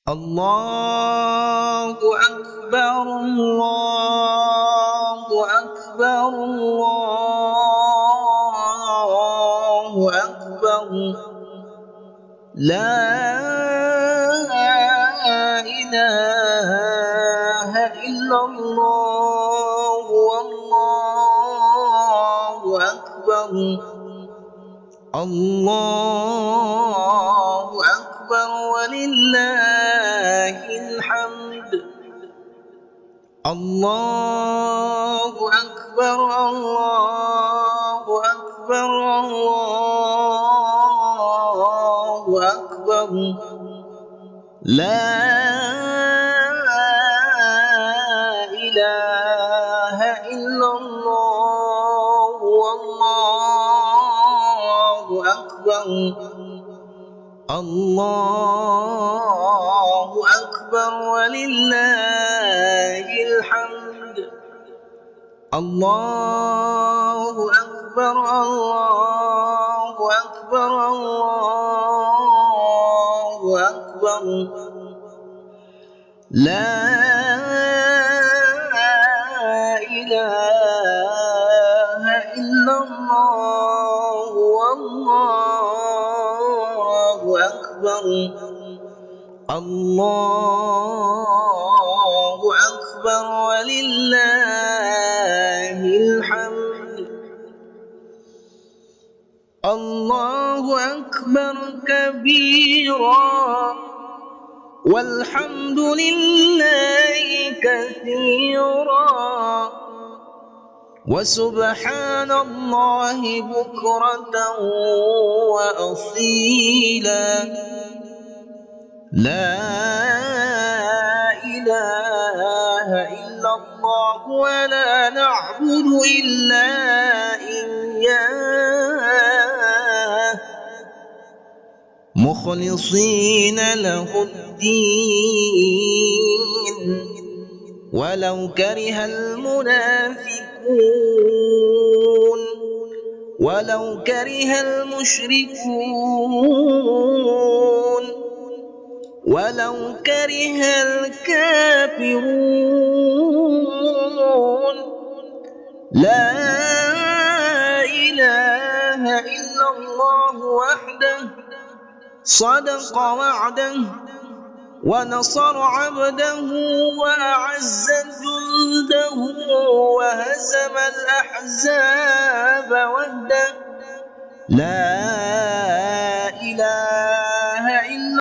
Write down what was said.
الله أكبر الله أكبر الله أكبر لا إله إلا الله والله أكبر الله أكبر ولله الحمد الله أكبر الله أكبر الله أكبر لا إله إلا الله والله أكبر الله أكبر ولله الحمد الله أكبر الله أكبر الله أكبر لا إله إلا الله والله أكبر الله أكبر ولله الحمد الله أكبر كبيرا والحمد لله كثيرا وسبحان الله بكرة وأصيلا لا إله إلا الله ولا نعبد إلا إياه مخلصين له الدين ولو كره المنافقون ولو كره المشركون ولو كره الكافرون لا إله إلا الله وحده صدق وعده ونصر عبده وأعز جنده وهزم الأحزاب وحده لا إله